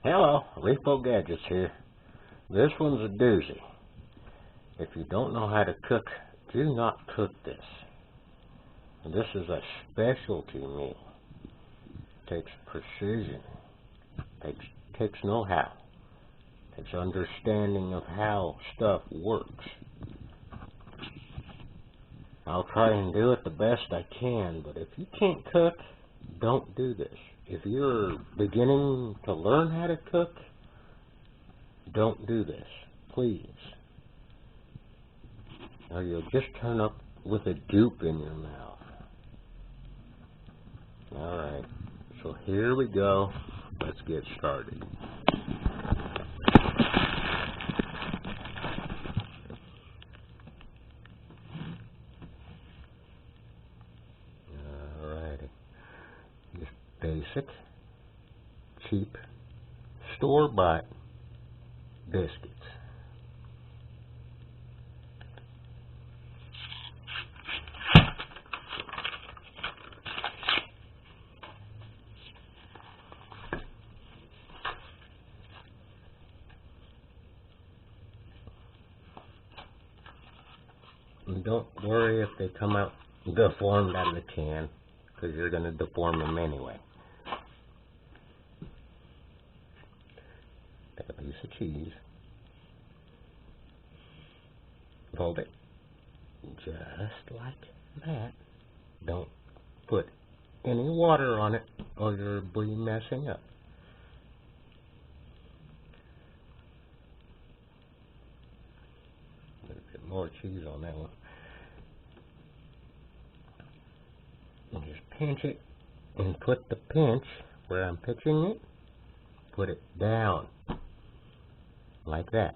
Hello, Repo Gadgets here. This one's a doozy. If you don't know how to cook, do not cook this. This is a specialty meal. Takes precision. Takes know-how. Takes understanding of how stuff works. I'll try and do it the best I can, but if you can't cook, don't do this. If you're beginning to learn how to cook, don't do this, please. Or you'll just turn up with a goop in your mouth. Alright, so here we go. Let's get started. Alrighty. Just basic, cheap, store-bought biscuits. And don't worry if they come out deformed out of the can, because you're going to deform them anyway. Take a piece of cheese, fold it just like that. Don't put any water on it or you'll be messing up. A little bit more cheese on that one. And just pinch it and put the pinch where I'm pinching it, put it down like that.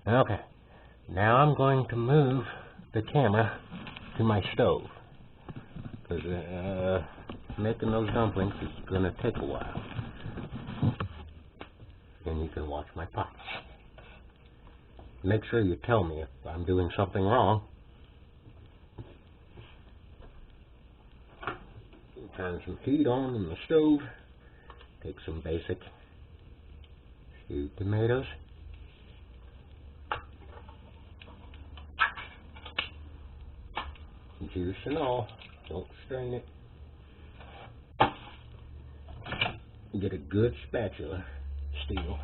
Okay, now I'm going to move the camera to my stove, because making those dumplings is going to take a while. And you can watch my pot. Make sure you tell me if I'm doing something wrong. Turn some heat on in the stove. Take some basic stewed tomatoes. Juice and all. Don't strain it. Get a good spatula, steel,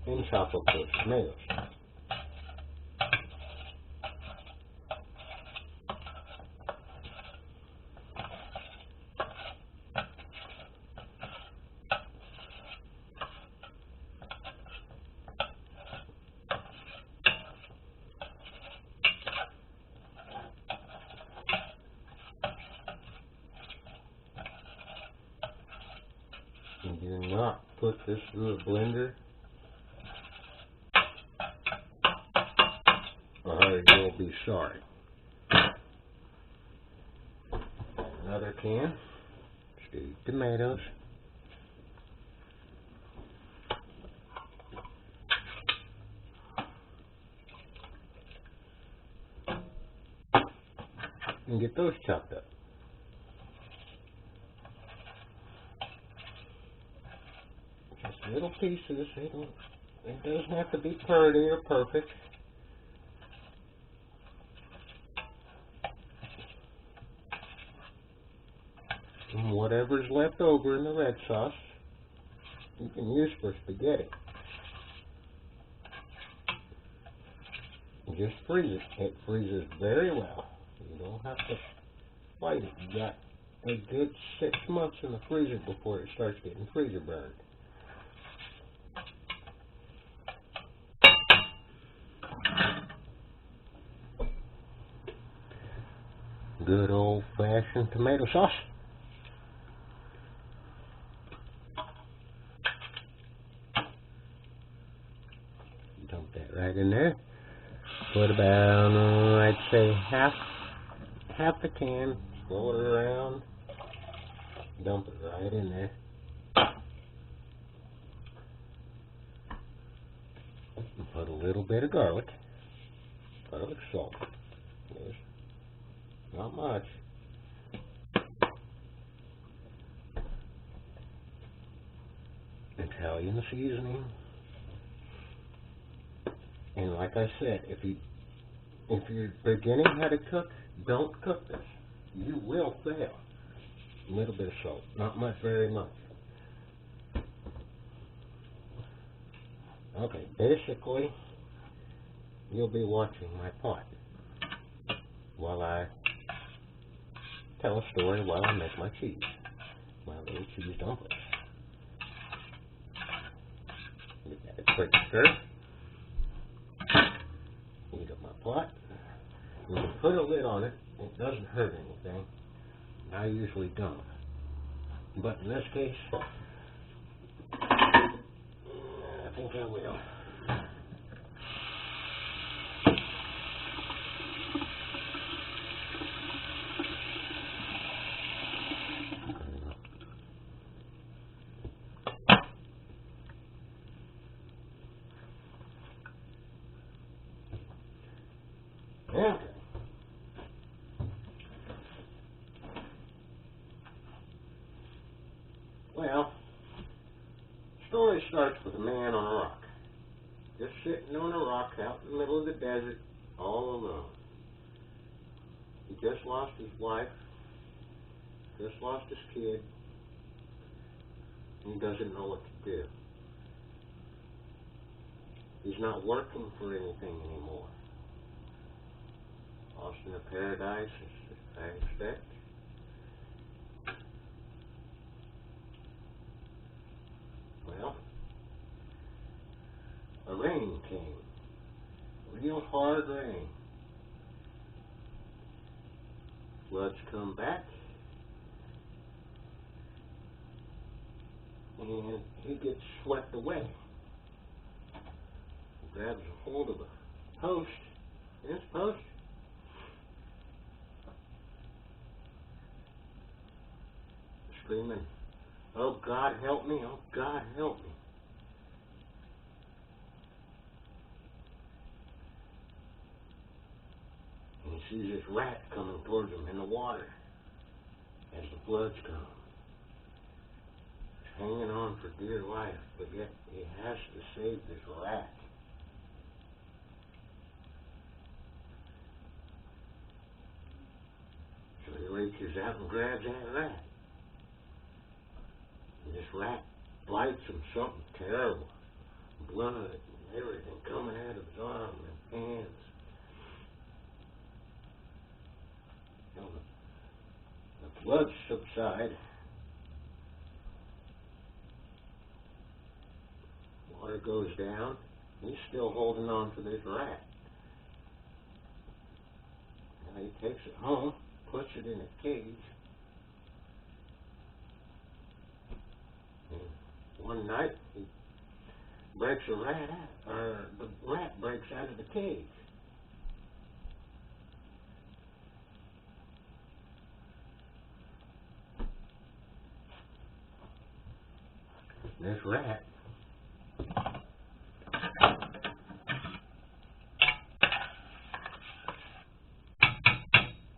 and chop up those tomatoes. And do not put this through a blender, or you'll be sorry. Another can, stewed tomatoes. And get those chopped up. Just little pieces. It doesn't have to be pretty or perfect. And whatever's left over in the red sauce, you can use for spaghetti. Just freeze it. It freezes very well. You don't have to fight it. You got a good 6 months in the freezer before it starts getting freezer burned. Good old-fashioned tomato sauce. Dump that right in there. Put about, I'd say half the can. Roll it around. Dump it right in there. And put a little bit of garlic salt. Yes. Not much. Italian seasoning. And like I said, if you're beginning how to cook, don't cook this. You will fail. A little bit of salt, not much, very much. Okay, basically, you'll be watching my pot while I tell a story while I make my cheese, my little cheese dumplings. Give that a quick stir. Heat up my pot. You can put a lid on it. It doesn't hurt anything. I usually don't. But in this case, I think I will. Okay. Well, the story starts with a man on a rock. Just sitting on a rock out in the middle of the desert, all alone. He just lost his wife, just lost his kid, and he doesn't know what to do. He's not working for anything anymore. Lost in a paradise, as I expect. Well, a rain came. Real hard rain. Floods come back. And he gets swept away. He grabs a hold of a post. And this post screaming, "Oh God help me, oh God help me." And he sees this rat coming towards him in the water as the floods come. He's hanging on for dear life, but yet he has to save this rat. So he reaches out and grabs that rat. And this rat bites him something terrible. Blood and everything coming out of his arm and hands. You know, the floods subside. Water goes down. He's still holding on to this rat. Now he takes it home, puts it in a cage. And one night he breaks a rat out, or the rat breaks out of the cage. This rat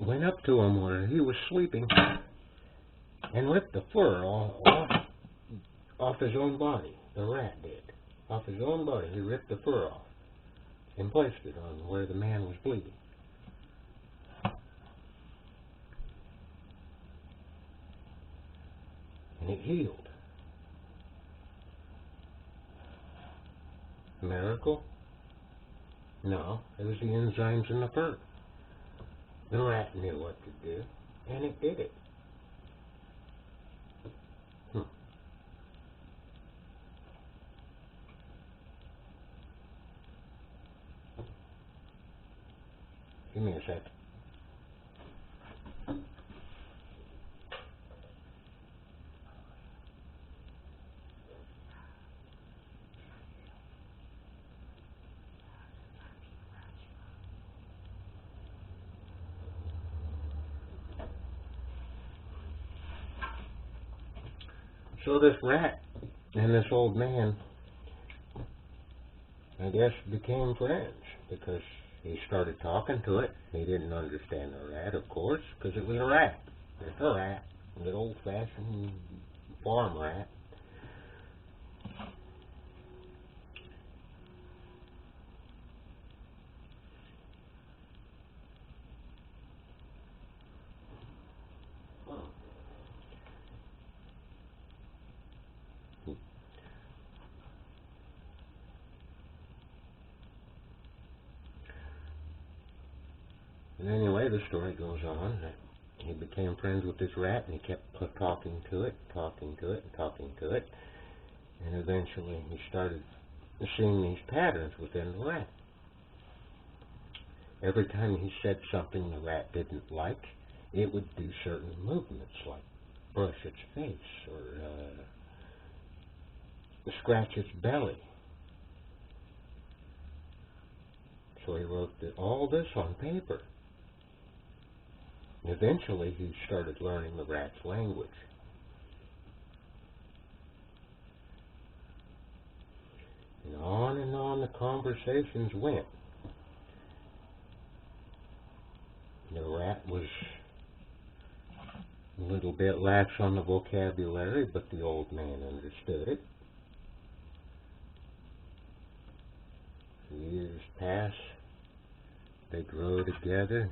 went up to him where he was sleeping and ripped the fur off his own body. The rat did. Off his own body, he ripped the fur off and placed it on where the man was bleeding. And it healed. Miracle? No, it was the enzymes in the fur. The rat knew what to do, and it did it. Give me a second. So this rat and this old man, I guess, became friends because he started talking to it. He didn't understand the rat, of course, because it was a rat. Just a rat. A good old-fashioned farm rat. way, the story goes on that he became friends with this rat, and he kept talking to it, talking to it, and talking to it. And eventually he started seeing these patterns within the rat. Every time he said something the rat didn't like, it would do certain movements, like brush its face or scratch its belly. So he wrote all this on paper. And eventually he started learning the rat's language. And on the conversations went. The rat was a little bit lax on the vocabulary, but the old man understood it. Years pass. They grow together.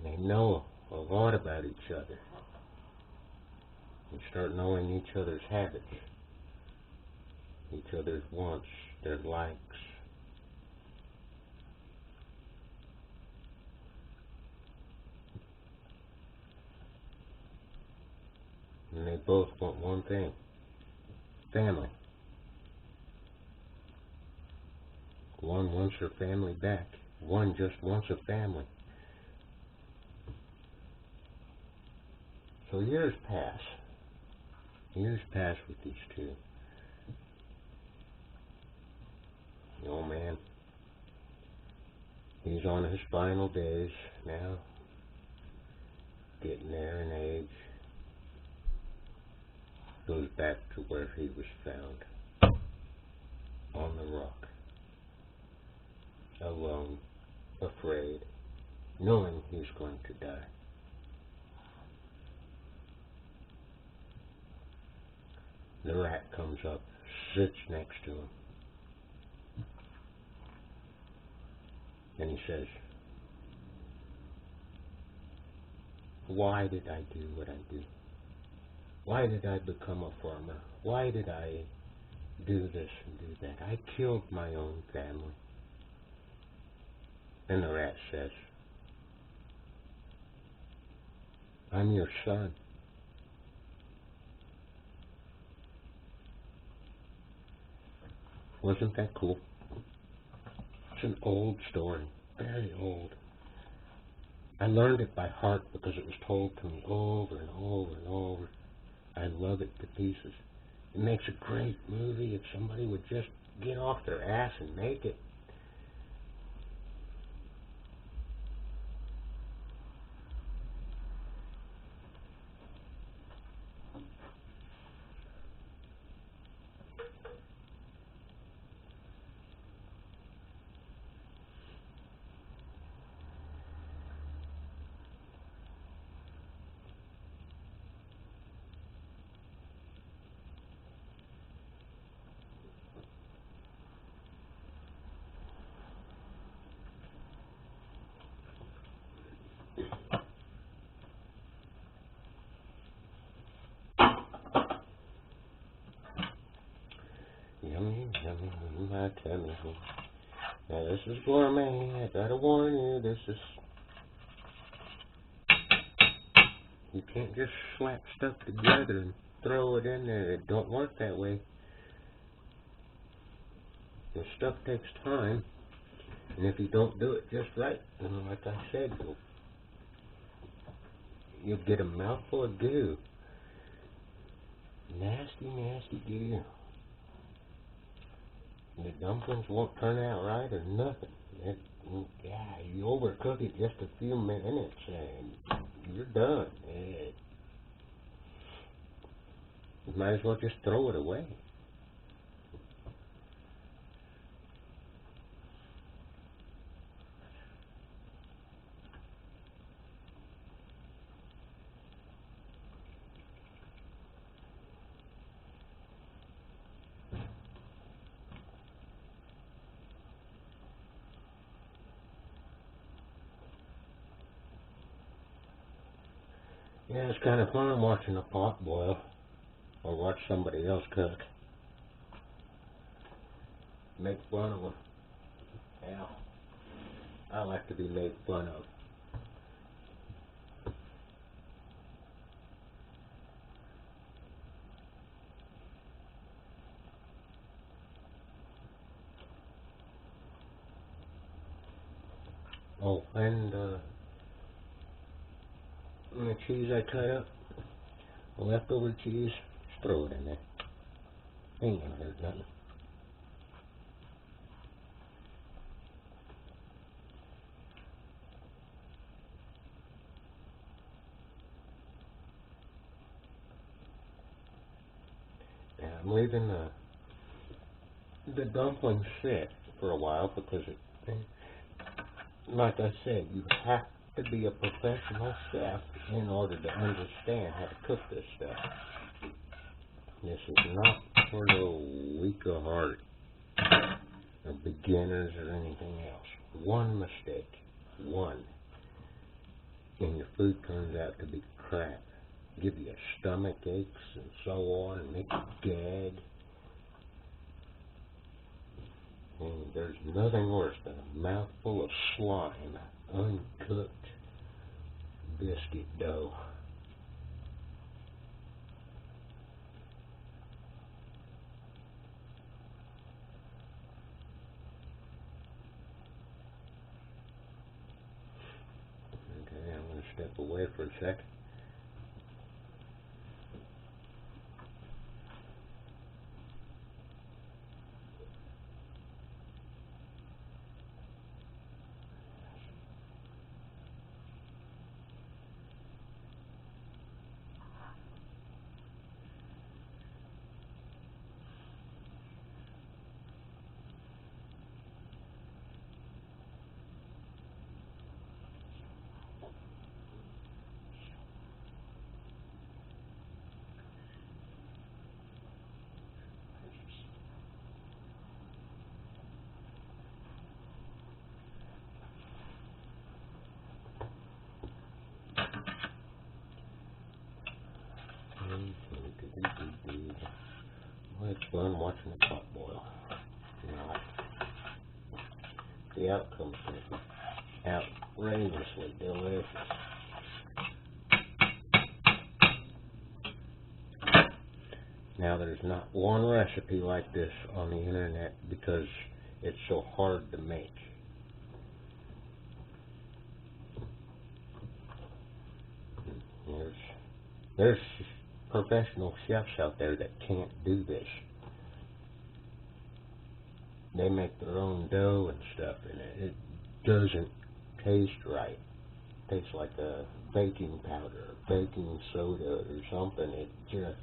They know a lot about each other. They start knowing each other's habits, each other's wants, their likes. And they both want one thing: family. One wants her family back. One just wants a family. So years pass. Years pass with these two. The old man, he's on his final days now, getting there in age. Goes back to where he was found, on the rock, alone, afraid, knowing he's going to die. The rat comes up, sits next to him, and he says, "Why did I do what I do? Why did I become a farmer? Why did I do this and do that? I killed my own family." And the rat says, "I'm your son." Wasn't that cool? It's an old story, very old. I learned it by heart because it was told to me over and over and over. I love it to pieces. It makes a great movie if somebody would just get off their ass and make it. Yummy, yummy, in my tummy. Now this is gourmet. I gotta warn you, this is... You can't just slap stuff together and throw it in there. It don't work that way. This stuff takes time. And if you don't do it just right, like I said, you'll get a mouthful of goo. Nasty, nasty goo. The dumplings won't turn out right or nothing. You overcook it just a few minutes and you're done. You might as well just throw it away. Yeah, it's kind of fun watching a pot boil or watch somebody else cook. Make fun of them. Yeah, I like to be made fun of. Oh, and the cheese I cut up, the leftover cheese, just throw it in there. Ain't gonna hurt nothing. Yeah, I'm leaving the dumplings sit for a while because like I said, you have to be a professional chef in order to understand how to cook this stuff. This is not for the weak of heart or beginners or anything else. One mistake, one, and your food turns out to be crap. Give you stomach aches and so on, and make you gag. And there's nothing worse than a mouthful of slime, uncooked biscuit dough. Okay, I'm going to step away for a sec. Well, it's fun watching the pot boil. Not the outcome's going to be outrageously delicious. Now, there's not one recipe like this on the internet because it's so hard to make. There's professional chefs out there that can't do this. They make their own dough and stuff, and it doesn't taste right. It tastes like a baking powder, or baking soda, or something. It's just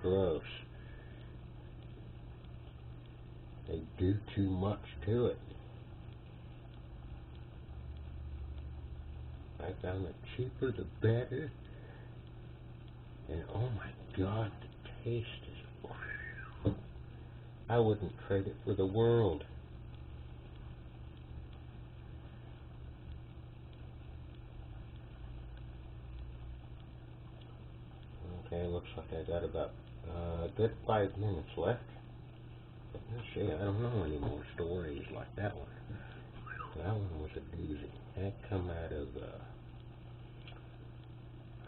gross. They do too much to it. I found the cheaper the better. And oh my God, the taste is... I wouldn't trade it for the world. Okay, looks like I got about a good 5 minutes left. Let's see, I don't know any more stories like that one. That one was a doozy. That come out of,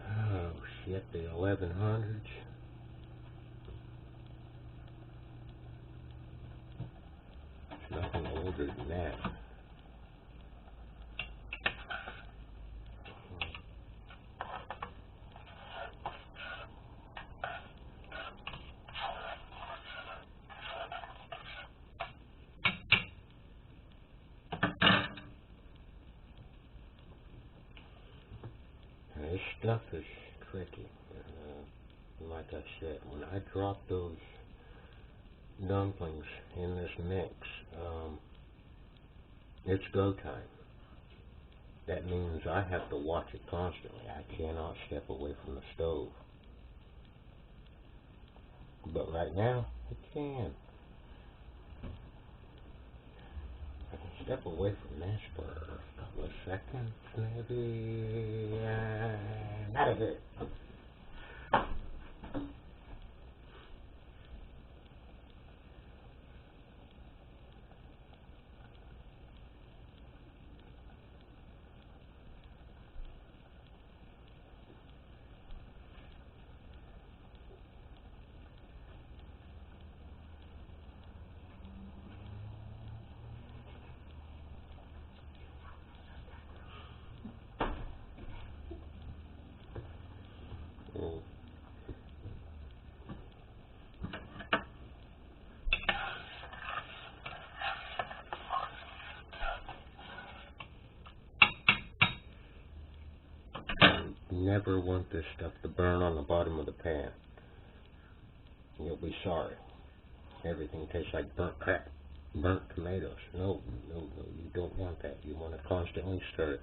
oh shit, the 1100s. It's nothing older than that. This stuff is tricky. Like I said, when I drop those dumplings in this mix, it's go time. That means I have to watch it constantly. I cannot step away from the stove. But right now, I can. I can step away from this for a couple of seconds, maybe. Out of here. Never want this stuff to burn on the bottom of the pan. You'll be sorry. Everything tastes like burnt crap, burnt tomatoes. No, you don't want that. You want to constantly stir it.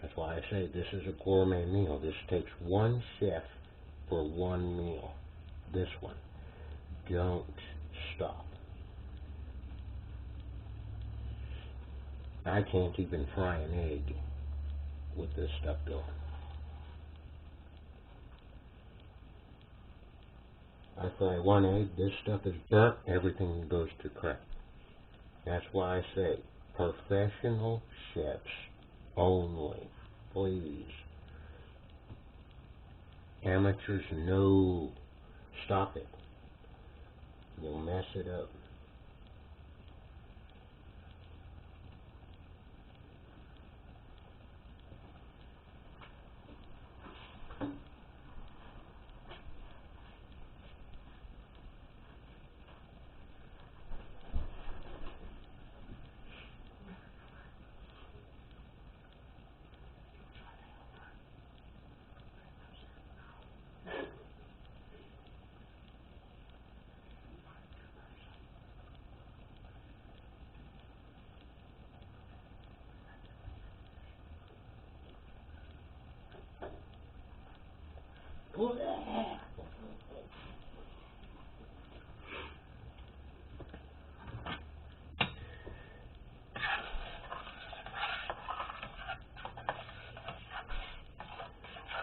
That's why I say this is a gourmet meal. This takes one chef for one meal. This one. Don't stop. I can't even fry an egg with this stuff going. I fry one egg, this stuff is burnt, everything goes to crap. That's why I say professional chefs only, please. Amateurs, no. Stop it. You'll mess it up.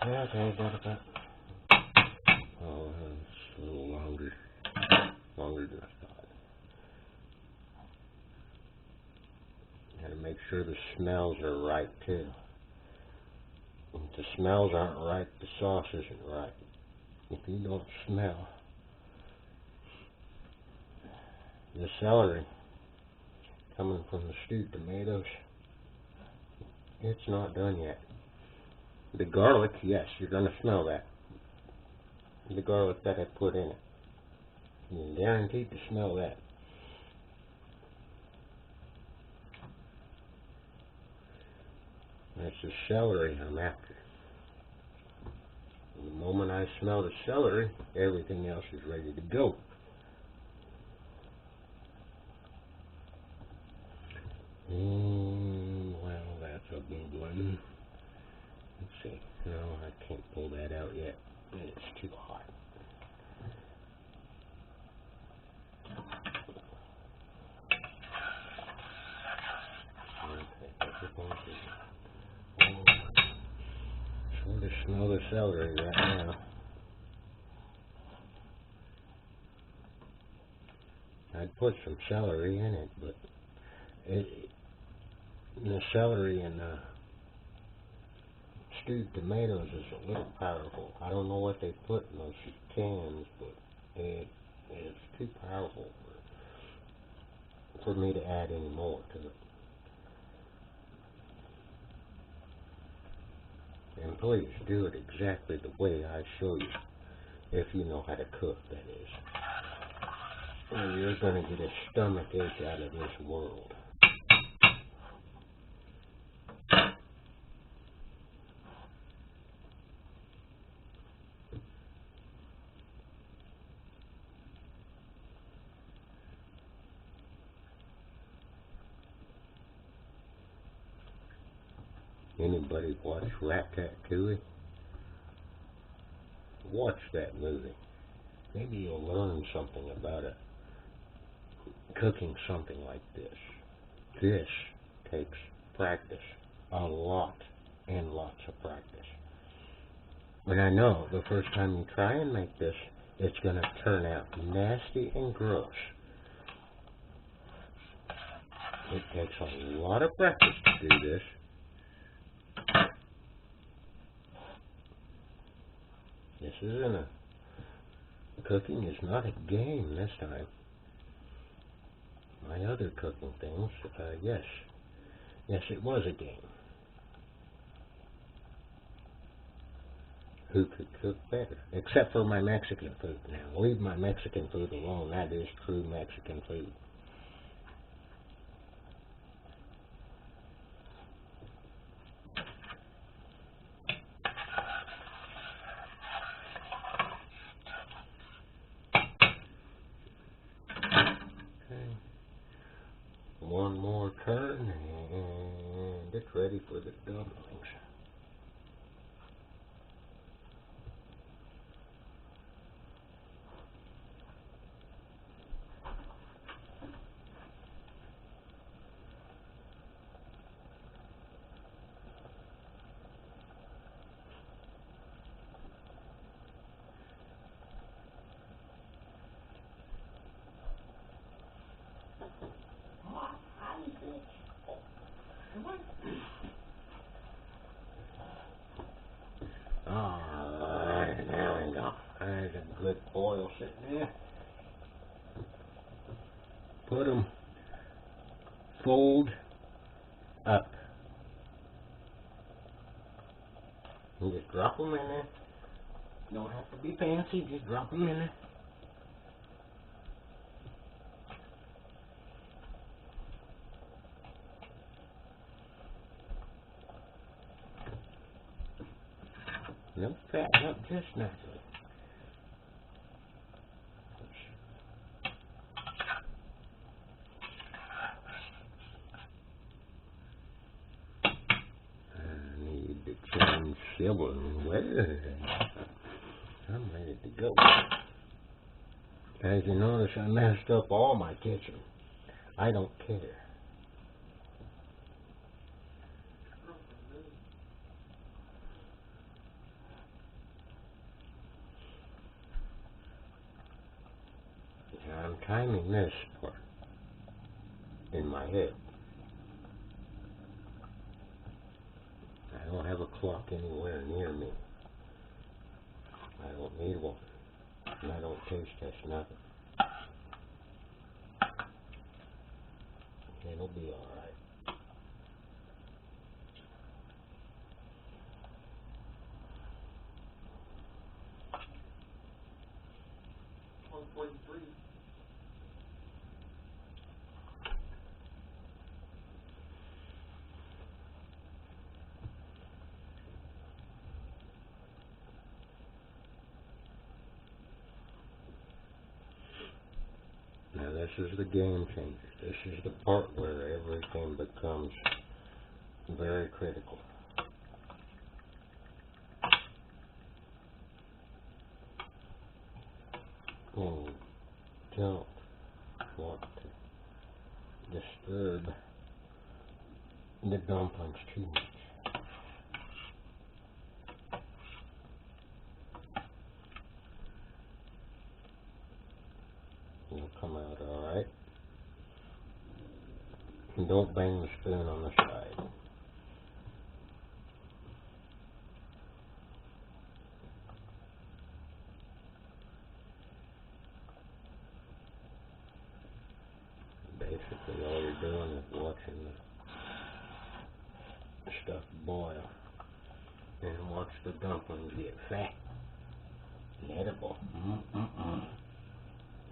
Okay, got it. Oh, it's a little longer than I thought. Gotta make sure the smells are right too. If the smells aren't right, the sauce isn't right. If you don't smell the celery coming from the stewed tomatoes, it's not done yet. The garlic, yes, you're going to smell that. The garlic that I put in it. You're guaranteed to smell that. That's the celery I'm after. And the moment I smell the celery, everything else is ready to go. Well, that's a big one. Let's see. No, I can't pull that out yet. It's too hot. Sort of smell the celery right now. I'd put some celery in it, but the celery and stewed tomatoes is a little powerful. I don't know what they put in those cans, but it is too powerful for me to add any more to it. And please do it exactly the way I show you, if you know how to cook, that is. Or you're going to get a stomach ache out of this world. Anybody watch Ratatouille? Watch that movie. Maybe you'll learn something about it. Cooking something like this. This takes practice. A lot and lots of practice. And I know the first time you try and make this, it's going to turn out nasty and gross. It takes a lot of practice to do this. This isn't a... Cooking is not a game this time. My other cooking things, yes, it was a game. Who could cook better? Except for my Mexican food. Now, leave my Mexican food alone. That is true Mexican food. Okay. One more turn, and it's ready for the dumplings. Alright, there we go. There's a good oil sitting there. Put them fold up. And just drop them in there. Don't have to be fancy, just drop them in there. No fatten up just naturally. I need to change silverware. I'm ready to go. As you notice, I messed up all my kitchen. I don't care. I'm timing this part in my head. I don't have a clock anywhere near me. I don't need one. And I don't taste test nothing. It'll be alright. Now this is the game changer. This is the part where everything becomes very critical. And don't want to disturb the dumplings too much. It'll come out alright. And don't bang the spoon on the side. Basically all you're doing is watching the stuff boil. And watch the dumplings get fat and edible.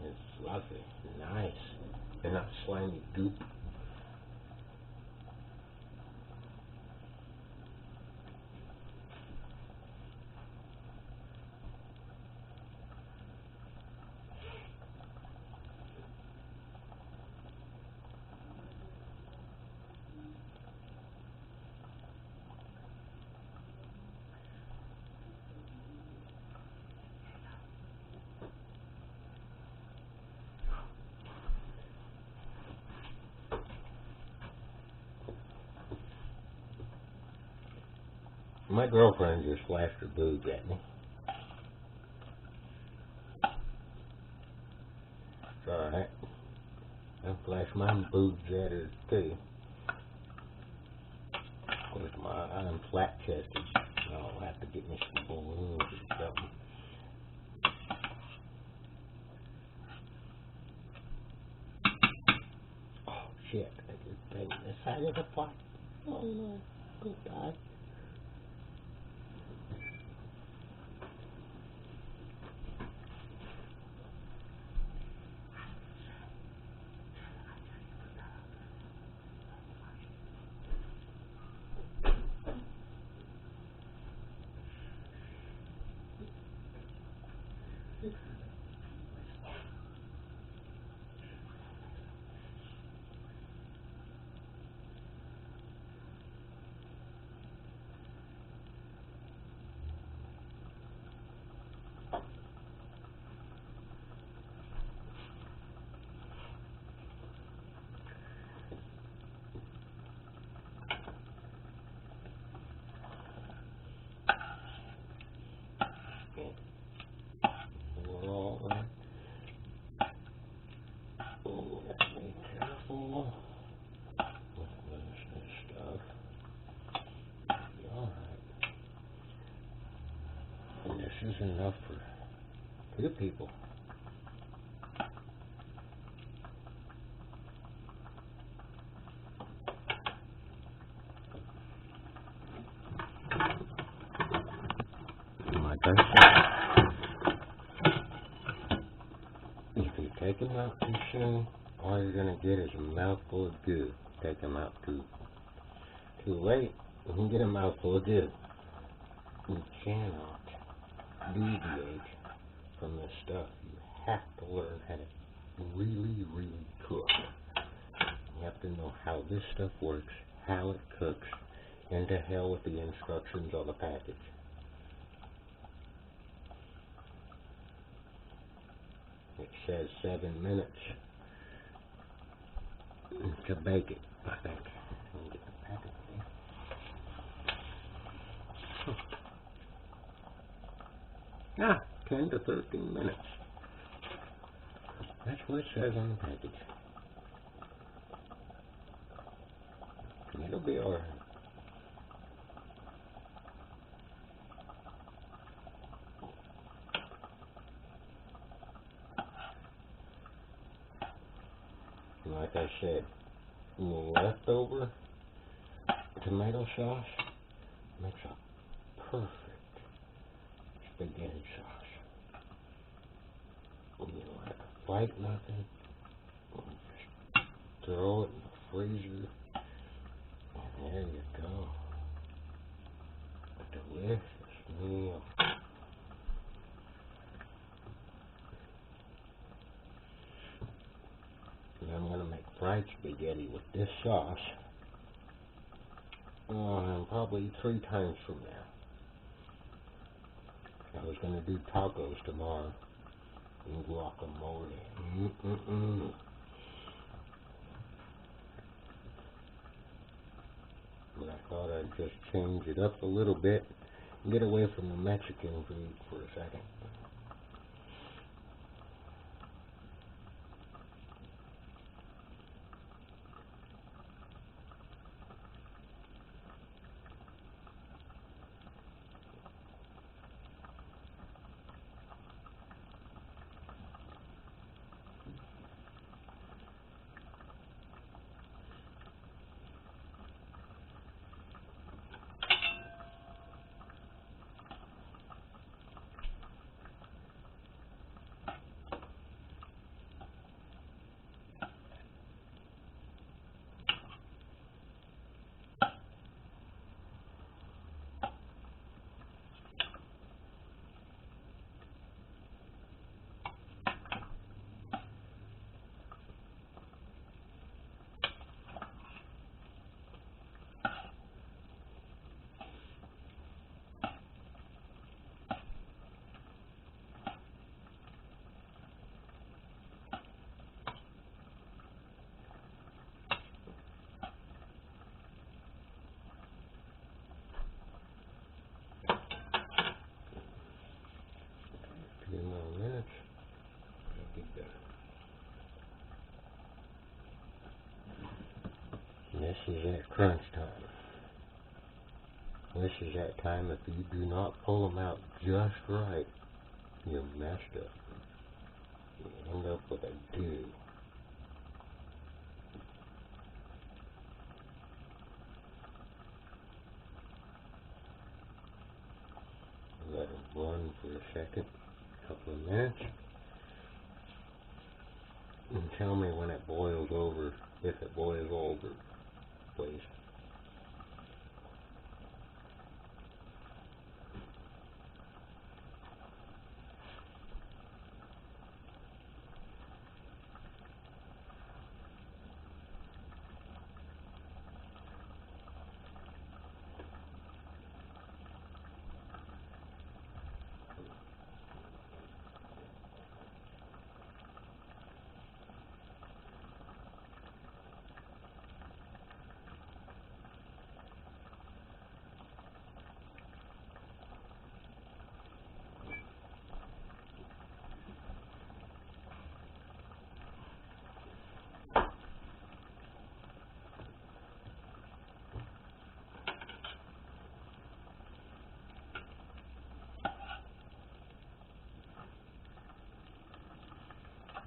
It's fluffy, nice. They're not slimy goop. My girlfriend just flashed her boobs at me. It's alright. I'll flash my boobs at her too. With I'm flat chested. I'll have to get me some balloons or something. Oh shit, I just banged the side of the pot. Oh no, don't die. This is enough for 2 people. Like I said, if you take them out too soon, all you're going to get is a mouthful of goo. Take them out too late, you can get a mouthful of goo. You cannot deviate from this stuff. You have to learn how to really, really cook. You have to know how this stuff works, how it cooks, and to hell with the instructions on the package. It says 7 minutes to bake it, I think. Let me get the package here. Ah, 10 to 13 minutes. That's what it says on the package. It'll be alright. Like I said, leftover tomato sauce makes a perfect spaghetti sauce. You don't have to fight nothing. Just throw it in the freezer. And there you go. A delicious meal. And I'm going to make fried spaghetti with this sauce probably 3 times from now. I was going to do tacos tomorrow and guacamole. But I thought I'd just change it up a little bit and get away from the Mexican food for a second. is at crunch time. This is that time if you do not pull them out just right, you're messed up. You end up with a goo. Let it run for a second, couple of minutes, and tell me when it boils over, if it boils over, please.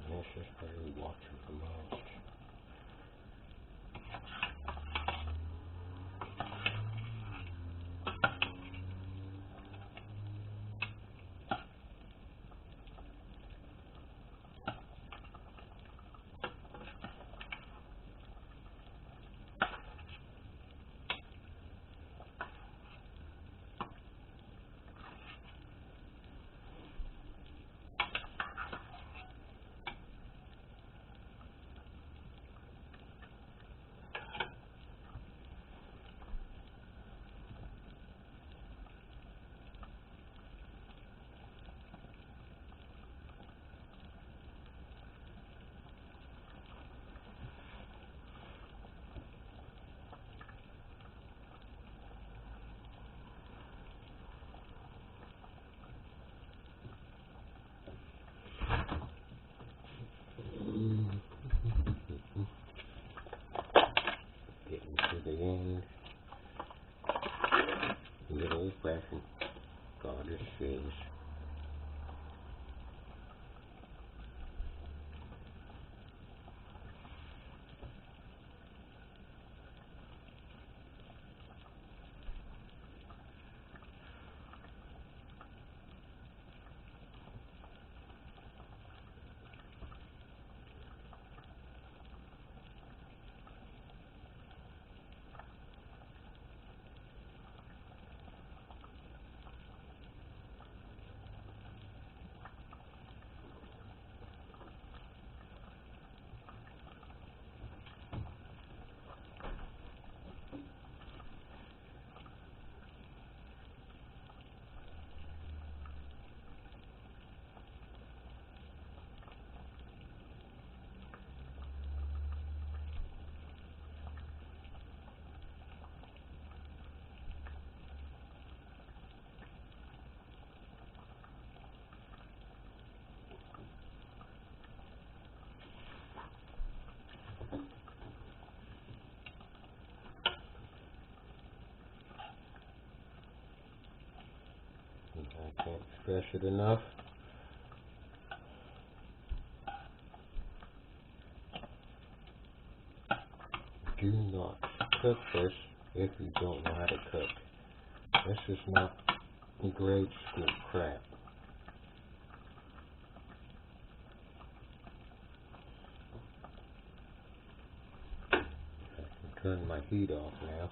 This is where you watch it the most. Getting to the end. Good old-fashioned cottage cheese. I can't stress it enough. Do not cook this if you don't know how to cook. This is not grade school crap. I can turn my heat off now.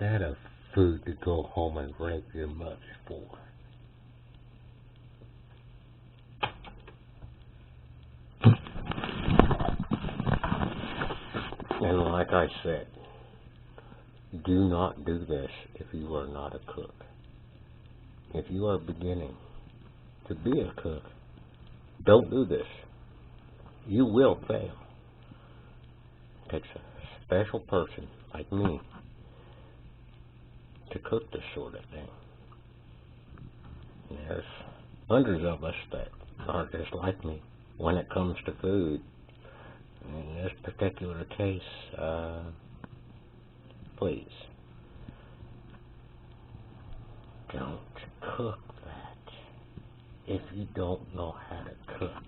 that a food to go home and rape your mother for? And like I said, do not do this if you are not a cook. If you are beginning to be a cook, don't do this. You will fail. It takes a special person like me to cook this sort of thing. And there's hundreds of us that are just like me when it comes to food. In this particular case, please don't cook that if you don't know how to cook.